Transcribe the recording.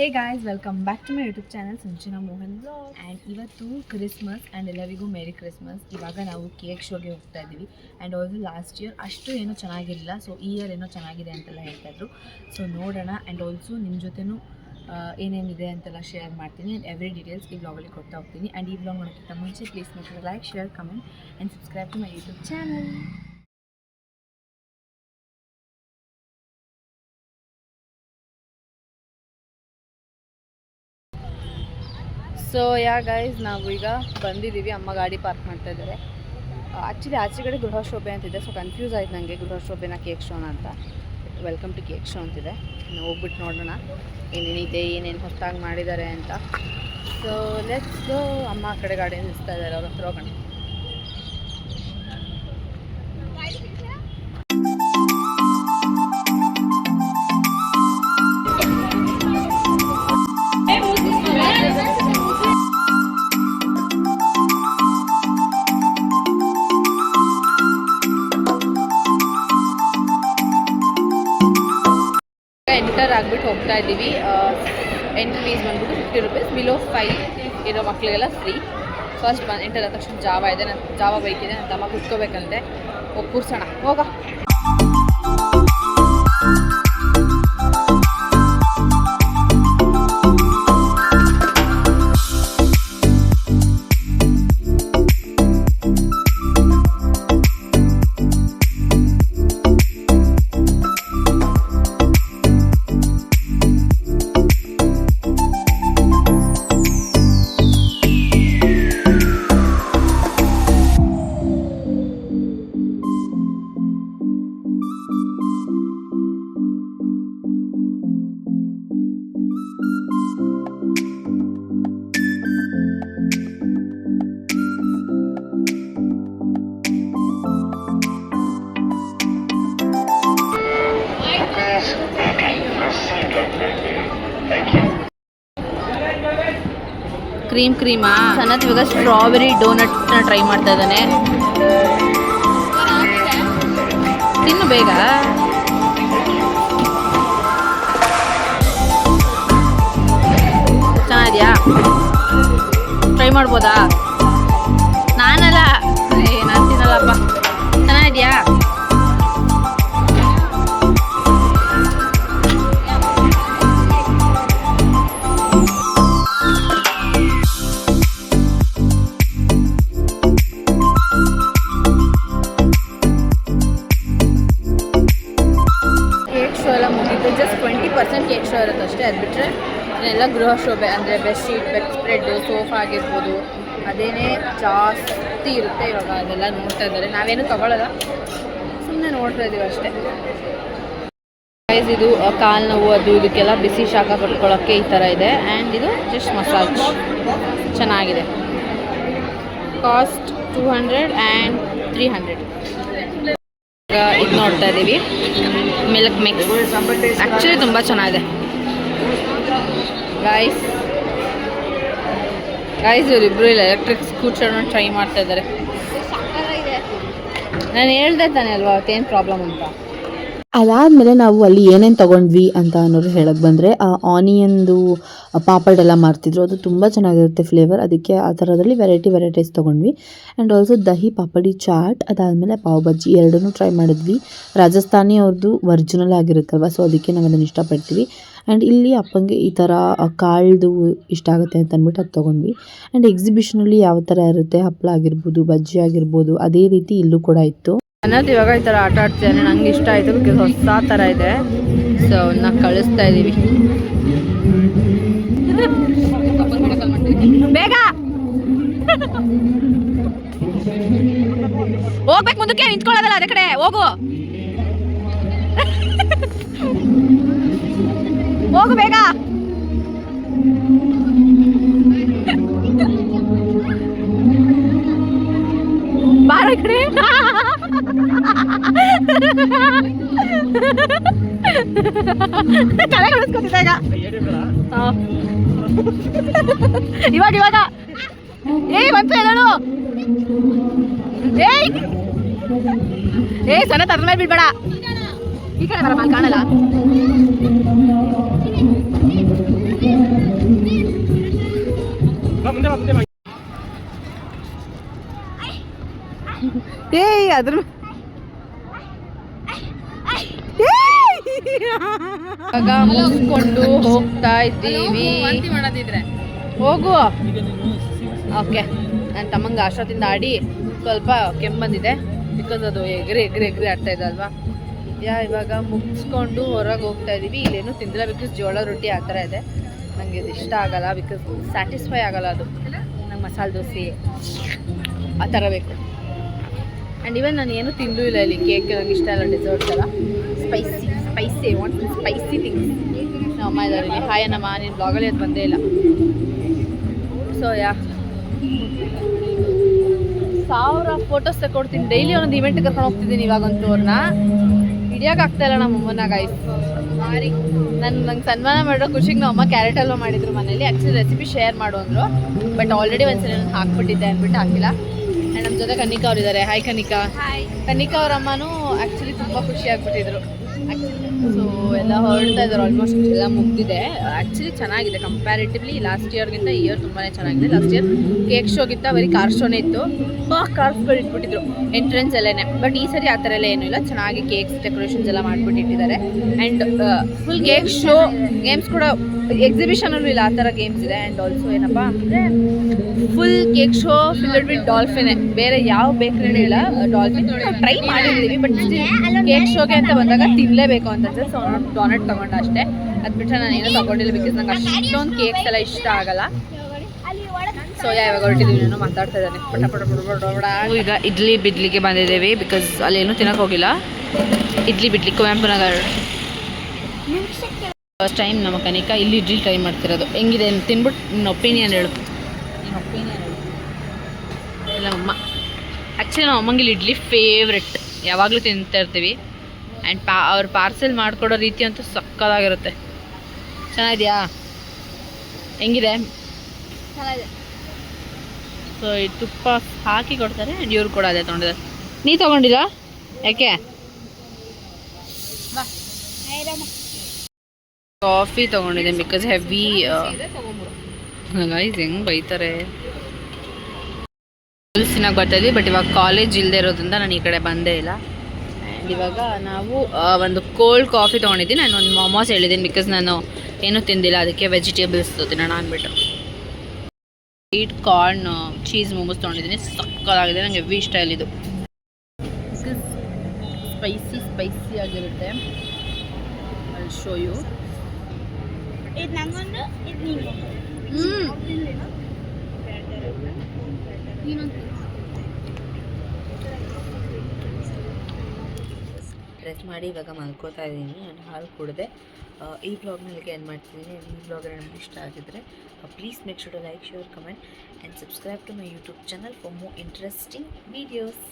Hey guys, welcome back to my YouTube channel Sanchana Mohan blog. And ಇವತ್ತು Christmas and ಎಲ್ಲರಿಗೂ merry Christmas. ಇವಾಗ ನಾವು cake ಶೋಗೆ ಹೋಗ್ತಾ ಇದ್ದೀವಿ. ಆ್ಯಂಡ್ ಆಲ್ಸೋ ಲಾಸ್ಟ್ ಇಯರ್ ಅಷ್ಟು ಏನೂ ಚೆನ್ನಾಗಿರಲಿಲ್ಲ, ಸೊ ಈ ಇಯರ್ ಏನೋ ಚೆನ್ನಾಗಿದೆ ಅಂತೆಲ್ಲ ಹೇಳ್ತಾಯಿದ್ರು. ಸೊ ನೋಡೋಣ. ಆ್ಯಂಡ್ ಆಲ್ಸೋ ನಿಮ್ಮ ಜೊತೆನೂ ಏನೇನಿದೆ ಅಂತೆಲ್ಲ ಶೇರ್ ಮಾಡ್ತೀನಿ. ಆ್ಯಂಡ್ ಎವ್ರಿ ಡೀಟೇಲ್ಸ್ ಈ ಬ್ಲಾಗಲ್ಲಿ ಕೊಡ್ತಾ ಹೋಗ್ತೀನಿ. ಆ್ಯಂಡ್ ಈ ಬ್ಲಾಗ್ ಮಾಡೋಕ್ಕಿಂತ ಮುಂಚೆ please make like, share, comment and subscribe to my YouTube channel. So guys, ನಾವು ಈಗ ಬಂದಿದ್ದೀವಿ. ಅಮ್ಮ ಗಾಡಿ ಪಾರ್ಕ್ ಮಾಡ್ತಾ ಇದ್ದಾರೆ. ಆ್ಯಕ್ಚುಲಿ ಆಚೆಗಡೆ ಗೃಹಶೋಭೆ ಅಂತಿದೆ, ಸೊ ಕನ್ಫ್ಯೂಸ್ ಆಯ್ತು ನನಗೆ ಗೃಹಶೋಭೆನ ಕೇಕ್ ಶೋನ ಅಂತ. ವೆಲ್ಕಮ್ ಟು ಕೇಕ್ ಶೋ ಅಂತಿದೆ. ನಾವು ಹೋಗ್ಬಿಟ್ಟು ನೋಡೋಣ ಏನೇನಿದೆ, ಏನೇನು ಹೊಸದಾಗಿ ಮಾಡಿದ್ದಾರೆ ಅಂತ. So let's go. ಅಮ್ಮ ಆ ಕಡೆ ಗಾಡಿ ನಿಲ್ಲಿಸ್ತಾ ಇದ್ದಾರೆ, ಅವ್ರ ಹತ್ರ ಹೋಗೋಣ. ಎಂಟರ್ ಆಗಿಬಿಟ್ಟು ಹೋಗ್ತಾ ಇದ್ದೀವಿ. ಎಂಟ್ರಿ ಫೀಸ್ ಬಂದ್ಬಿಟ್ಟು 50 ರೂಪೀಸ್. ಬಿಲೋ 5 ಇರೋ ಮಕ್ಕಳಿಗೆಲ್ಲ ಫ್ರೀ. ಫಸ್ಟ್ ಎಂಟರ್ ಆದ ತಕ್ಷಣ ಜಾವ ಇದೆ, ನನ್ನ ಜಾವ ಬೈಕ್ ಇದೆ, ನನ್ನ ತಮ್ಮ ಕುತ್ಕೋಬೇಕಂತೆ. ಹೋಗಿ ಕೂರ್ಸೋಣ, ಹೋಗ. ಕ್ರೀಮಾ ಸನತ್ ಇವಾಗ ಸ್ಟ್ರಾಬೆರಿ ಡೋನಟ್ನ ಟ್ರೈ ಮಾಡ್ತಾ ಇದ್ದಾನೆ. ತಿನ್ನು ಬೇಗ. ಚೆನ್ನಾಗಿದೆಯಾ? ಟ್ರೈ ಮಾಡ್ಬೋದಾ? ನಾನಲ್ಲ, ನಾನು ತಿನ್ನಲ್ಲಪ್ಪ. ಚೆನ್ನಾಗಿದೆಯಾ? ಜಸ್ಟ್ 20% ಕೇಕ್ ಶೋ ಇರುತ್ತೆ ಅಷ್ಟೇ. ಅದು ಬಿಟ್ಟರೆ ಎಲ್ಲ ಗೃಹಶೋಭೆ ಅಂದರೆ ಬೆಡ್ಶೀಟ್, ಬೆಡ್ ಸ್ಪ್ರೆಡ್ಡು, ಸೋಫಾ ಆಗಿರ್ಬೋದು, ಅದೇನೇ ಜಾಸ್ತಿ ಇರುತ್ತೆ. ಇವಾಗ ಅದೆಲ್ಲ ನೋಡ್ತಾ ಇದ್ದಾರೆ. ನಾವೇನು ತೊಗೊಳ್ಳೋಲ್ಲ, ಸುಮ್ಮನೆ ನೋಡ್ತಾ ಇದ್ದೀವಿ ಅಷ್ಟೇ. ಇದು ಕಾಲು ನೋವು ಅದು ಇದಕ್ಕೆಲ್ಲ ಬಿಸಿ ಶಾಖ ಕೊಟ್ಕೊಳ್ಳೋಕ್ಕೆ ಈ ಥರ ಇದೆ. ಆ್ಯಂಡ್ ಇದು ಜಸ್ಟ್ ಮಸಾಜ್ ಚೆನ್ನಾಗಿದೆ. Cost 200 and 300. ಇದು ನೋಡ್ತಾ ಇದ್ದೀವಿ, ಮಿಲ್ಕ್ ಮಿಕ್ಸ್. ಆ್ಯಕ್ಚುಲಿ ತುಂಬ ಚೆನ್ನಾಗಿದೆ ಗೈಸ್ ಇವರಿಬ್ಬರು ಇಲ್ಲ ಎಲೆಕ್ಟ್ರಿಕ್ ಸ್ಕೂಟರ್ನ ಟ್ರೈ ಮಾಡ್ತಾ ಇದ್ದಾರೆ. ನಾನು ಹೇಳ್ದೆ ತಾನೆ ಅಲ್ವಾ ಅವತ್ತೇನು ಪ್ರಾಬ್ಲಮ್ ಅಂತ. ಅದಾದಮೇಲೆ ನಾವು ಅಲ್ಲಿ ಏನೇನು ತೊಗೊಂಡ್ವಿ ಅಂತ ಅನ್ನೋರು ಹೇಳಕ್ಕೆ ಬಂದರೆ, ಆ ಆನಿಯನ್ದು ಪಾಪಡ್ ಎಲ್ಲ ಮಾರ್ತಿದ್ರು. ಅದು ತುಂಬ ಚೆನ್ನಾಗಿರುತ್ತೆ ಫ್ಲೇವರ್. ಅದಕ್ಕೆ ಆ ಥರದಲ್ಲಿ ವೆರೈಟೀಸ್ ತೊಗೊಂಡ್ವಿ. ಆ್ಯಂಡ್ ಆಲ್ಸೋ ದಹಿ ಪಾಪಡಿ ಚಾಟ್, ಅದಾದಮೇಲೆ ಪಾವ್ ಬಜ್ಜಿ ಎರಡನ್ನೂ ಟ್ರೈ ಮಾಡಿದ್ವಿ. ರಾಜಸ್ಥಾನಿ ಅವ್ರದ್ದು ಒರಿಜಿನಲ್ ಆಗಿರುತ್ತಲ್ವ, ಸೊ ಅದಕ್ಕೆ ನಾವು ಅದನ್ನು ಇಷ್ಟಪಡ್ತೀವಿ. ಆ್ಯಂಡ್ ಇಲ್ಲಿ ಅಪ್ಪಂಗೆ ಈ ಥರ ಕಾಳ್ದು ಇಷ್ಟ ಆಗುತ್ತೆ ಅಂತ ಅಂದ್ಬಿಟ್ಟು ಅದು ತೊಗೊಂಡ್ವಿ. ಆ್ಯಂಡ್ ಎಕ್ಸಿಬಿಷನಲ್ಲಿ ಯಾವ ಥರ ಇರುತ್ತೆ, ಹಪ್ಪಳ ಆಗಿರ್ಬೋದು, ಬಜ್ಜಿ ಆಗಿರ್ಬೋದು, ಅದೇ ರೀತಿ ಇಲ್ಲೂ ಕೂಡ ಇತ್ತು. ಅನ್ನೋದು ಇವಾಗ ಈ ಥರ ಆಟ ಆಡ್ತಿದ್ದಾನೆ. ನಂಗೆ ಇಷ್ಟ ಆಯಿತು, ಬಿಕಾಸ್ ಹೊಸ ಥರ ಇದೆ. ಸೊ ಅವನ್ನ ಕಳಿಸ್ತಾ ಇದ್ದೀವಿ. ಬೇಗ ಹೋಗ್ಬೇಕು, ಮುಂದಕ್ಕೆ ನಿಂತ್ಕೊಳ್ಳೋದಲ್ಲ, ಅದೇ ಕಡೆ ಹೋಗು. ಹೋಗು ಬೇಗ. ಬಾರೋ ಈ ಕಡೆ. ತಲೆ ಕಳಿಸ್ಕೊತಿದ್ದಾಗ ಇವಾಗ ಒಂದು ಹೇಳು. ಸನತ್ ಅದ್ರ ಮೇಲೆ ಬಿಡ್ಬೇಡ. ಈ ಕಡೆ ಬರಮ್ಮ, ಕಾಣಲ್ಲ. ಅದ್ರ ಇವಾಗ ಮುಗಿಸ್ಕೊಂಡು ಹೋಗ್ತಾ ಇದ್ದೀವಿ. ಹೋಗು. ಓಕೆ, ನನ್ನ ತಮ್ಮಂಗೆ ಆಶ್ರದಿಂದ ಆಡಿ ಸ್ವಲ್ಪ ಕೆಮ್ಮು ಬಂದಿದೆ, ಬಿಕಾಸ್ ಅದು ಎಗ್ರಿ ಆಗ್ತಾ ಇದೆ ಅಲ್ವಾ. ಇವಾಗ ಮುಗಿಸ್ಕೊಂಡು ಹೊರಗೆ ಹೋಗ್ತಾ ಇದ್ದೀವಿ. ಇಲ್ಲೇನು ತಿಂದಿಲ್ಲ, ಬಿಕಾಸ್ ಜೋಳ ರೊಟ್ಟಿ ಆ ಥರ ಇದೆ. ನನಗೆ ಇದು ಇಷ್ಟ ಆಗಲ್ಲ, ಬಿಕಾಸ್ ಸ್ಯಾಟಿಸ್ಫೈ ಆಗಲ್ಲ ಅದು. ನಂಗೆ ಮಸಾಲೆ ದೋಸೆ ಆ ಥರ ಬೇಕು. ಆ್ಯಂಡ್ ಇವನ್ ನಾನು ಏನು ತಿಂದೂ ಇಲ್ಲ ಇಲ್ಲಿ. ಕೇಕ್ ನನಗೆ ಇಷ್ಟ ಇಲ್ಲ, ಡೆಸರ್ಟ್ಸ್ ಎಲ್ಲ ಸ್ಪೈಸಿ ವಾಂಟ್ ಸ್ಪೈಸಿ ಥಿಂಗ್ಸ್. ನಮ್ಮ ಅಮ್ಮ ಇದ್ದಾರೆ ಇಲ್ಲಿ. ಹಾಯ್ ನಮ್ಮ ನೀನು ಬ್ಲಾಗಲ್ಲಿ ಅದು ಬಂದೇ ಇಲ್ಲ. ಸೊ 1000 ಫೋಟೋಸ್ ತಗೊಡ್ತೀನಿ. ಡೈಲಿ ಒಂದೊಂದು ಇವೆಂಟ್ ಕರ್ಕೊಂಡು ಹೋಗ್ತಿದ್ದೀನಿ ಇವಾಗಂತೂ. ಅವ್ರನ್ನ ಹಿಡಿಯೋಕ್ಕಾಗ್ತಾ ಇಲ್ಲ ನಮ್ಮ ಅಮ್ಮನ ಗೈಸ್. ಸಾರಿ, ನಂಗೆ ಸನ್ಮಾನ ಮಾಡೋ ಖುಷಿಗೆ ನಮ್ಮ ಅಮ್ಮ ಕ್ಯಾರೆಟ್ ಹಲ್ವಾ ಮಾಡಿದ್ರು ಮನೇಲಿ. ಆ್ಯಕ್ಚುಲಿ ರೆಸಿಪಿ ಶೇರ್ ಮಾಡು ಅಂದರು, ಬಟ್ ಆಲ್ರೆಡಿ ಒಂದ್ಸಲ ನಾನು ಹಾಕ್ಬಿಟ್ಟಿದ್ದೆ ಅಂದ್ಬಿಟ್ಟು ಹಾಕಿಲ್ಲ. ಆ್ಯಂಡ್ ನಮ್ಮ ಜೊತೆ ಕನಿಕಾ ಅವರಿದ್ದಾರೆ. ಹಾಯ್ ಕನಿಕಾ. ಕನಿಕಾ ಅವ್ರ ಅಮ್ಮನೂ ಆ್ಯಕ್ಚುಲಿ ತುಂಬ ಖುಷಿ ಆಗ್ಬಿಟ್ಟಿದ್ರು. ಸೊ ಎಲ್ಲ ಹೊರಡ್ತಾ ಇದ್ದಾರೆ, ಆಲ್ಮೋಸ್ಟ್ ಎಲ್ಲ ಮುಗ್ದಿದೆ. ಆ್ಯಕ್ಚುಲಿ ಚೆನ್ನಾಗಿದೆ ಕಂಪ್ಯಾರಿಟಿವ್ಲಿ ಲಾಸ್ಟ್ ಇಯರ್ಗಿಂತ ಈ ಇಯರ್ ತುಂಬಾ ಚೆನ್ನಾಗಿದೆ. ಲಾಸ್ಟ್ ಇಯರ್ ಕೇಕ್ ಶೋಗಿಂತ ಬರೀ ಕಾರ್ ಶೋನೇ ಇತ್ತು. ಕಾರ್ಸ್ಗಳು ಇಟ್ಬಿಟ್ಟಿದ್ರು ಎಂಟ್ರೆನ್ಸ್ ಎಲ್ಲೇ. ಬಟ್ ಈ ಸರಿ ಆ ಥರ ಎಲ್ಲ ಏನೂ ಇಲ್ಲ, ಚೆನ್ನಾಗಿ ಕೇಕ್ಸ್ ಡೆಕೋರೇಷನ್ಸ್ ಎಲ್ಲ ಮಾಡಿಬಿಟ್ಟಿಟ್ಟಿದ್ದಾರೆ. And full cake show, games ಕೂಡ ಎಕ್ಸಿಬಿಷನಲ್ಲೂ ಇಲ್ಲ, ಆ ಥರ ಗೇಮ್ಸ್ ಇದೆ. ಆ್ಯಂಡ್ ಆಲ್ಸೋ ಏನಪ್ಪ ಅಂದರೆ full cake show filled with ಡಾಲ್ಫಿನೇ, ಬೇರೆ ಯಾವ ಬೇಕ್ರಿನೂ ಇಲ್ಲ. ಡಾಲ್ಫಿನ್ ಟ್ರೈ ಮಾಡಿದ್ದೀವಿ, ಬಟ್ ಕೇಕ್ ಶೋಗೆ ಅಂತ ಬಂದಾಗ ತಿನ್ನಲೇಬೇಕು ಅಂತ ಅನ್ಸುತ್ತೆ. ಸೊ ಡಾನಟ್ ತೊಗೊಂಡು ಅಷ್ಟೇ, ಅದು ಬಿಟ್ಟರೆ ನಾನು ಏನೂ ತೊಗೊಂಡಿಲ್ಲ, ಬಿಕಾಸ್ ನಂಗೆ ಅಷ್ಟೊಂದು ಕೇಕ್ಸ್ ಎಲ್ಲ ಇಷ್ಟ ಆಗಲ್ಲ. ಸೊ ಇವಾಗ ಹೊರಟಿದ್ದೀವಿ, ನಾನು ಮಾತಾಡ್ತಾ ಇದ್ದಾನೆ ಪಟ. ಈಗ ಇಡ್ಲಿ ಬಿಡ್ಲಿಕ್ಕೆ ಬಂದಿದ್ದೇವೆ, ಬಿಕಾಸ್ ಅಲ್ಲೇನೂ ತಿನ್ನೋಕೆ ಹೋಗಿಲ್ಲ. ಇಡ್ಲಿ ಬಿಡ್ಲಿ ಕುವೆಂಪು ನಗರ. ಫಸ್ಟ್ ಟೈಮ್ ನಮ್ಮ ಕನಿಕಾ ಇಲ್ಲಿ ಇಡ್ಲಿ ಟ್ರೈ ಮಾಡ್ತಿರೋದು. ಹೆಂಗಿದೆ ಅಂತ ತಿನ್ಬಿಟ್ಟು ನಿನ್ನ ಒಪಿನಿಯನ್ ಹೇಳು. ನಮ್ಮಮ್ಮ ಆ್ಯಕ್ಚುಲಿ ನಮ್ಮ ಅಮ್ಮಂಗೆ ಇಲ್ಲಿ ಇಡ್ಲಿ ಫೇವ್ರೆಟ್, ಯಾವಾಗಲೂ ತಿಂತಾ ಇರ್ತೀವಿ. ಆ್ಯಂಡ್ ಅವ್ರು ಪಾರ್ಸೆಲ್ ಮಾಡಿಕೊಡೋ ರೀತಿ ಅಂತೂ ಸಕ್ಕತ್ತಾಗಿರುತ್ತೆ. ಚೆನ್ನಾಗಿದೆಯಾ? ಹೆಂಗಿದೆ? ಚೆನ್ನಾಗಿದೆ. ಸೊ ಈ ತುಪ್ಪ ಹಾಕಿ ಕೊಡ್ತಾರೆ. ಆ್ಯಂಡ್ ಇವ್ರು ಕೂಡ ಅದೇ ತೊಗೊಂಡಿದ್ದಾರೆ. ನೀ ತೊಗೊಂಡಿಲ್ಲ ಯಾಕೆ? ಕಾಫಿ ತೊಗೊಂಡಿದ್ದೆ, ಬಿಕಾಸ್ ಹೆವಿ ಗೈಸ್ ಹೆಂಗೆ ಬೈತಾರೆ. ತಿನ್ನೋಕೆ ಬರ್ತಾಯಿದ್ವಿ, ಬಟ್ ಇವಾಗ ಕಾಲೇಜ್ ಇಲ್ಲದೆ ಇರೋದ್ರಿಂದ ನಾನು ಈ ಕಡೆ ಬಂದೇ ಇಲ್ಲ. ಆ್ಯಂಡ್ ಇವಾಗ ನಾವು ಒಂದು ಕೋಲ್ಡ್ ಕಾಫಿ ತೊಗೊಂಡಿದ್ದೀನಿ. ನಾನು ಒಂದು ಮೊಮೋಸ್ ಹೇಳಿದ್ದೀನಿ, ಬಿಕಾಸ್ ನಾನು ಏನೂ ತಿಂದಿಲ್ಲ, ಅದಕ್ಕೆ ವೆಜಿಟೇಬಲ್ಸ್ ತಿನ್ನೋಣ ಅಂದ್ಬಿಟ್ಟು. ಸ್ವೀಟ್ ಕಾರ್ನ್ ಚೀಸ್ ಮೊಮೋಸ್ ತೊಗೊಂಡಿದ್ದೀನಿ, ಸಕ್ಕತ್ತಾಗಿದೆ. ನನಗೆ ಹೆವಿ ಇಷ್ಟ ಇಲ್ಲಿದು, ಸ್ಪೈಸಿ ಆಗಿರುತ್ತೆ. I show you. ರೆಸ್ಟ್ ಮಾಡಿ ಇವಾಗ ಮಲ್ಕೋತಾ ಇದ್ದೀನಿ. ನಾನು ಹಾಲು ಕುಡಿದೆ. ಈ ಬ್ಲಾಗ್ನಲ್ಲಿಗೆ ಏನು ಮಾಡ್ತಿದ್ದೀನಿ. ಈ ಬ್ಲಾಗ್ ನಮ್ಗೆ ಇಷ್ಟ ಆಗಿದ್ರೆ please make sure to like, share, comment and subscribe to my YouTube channel for more interesting videos.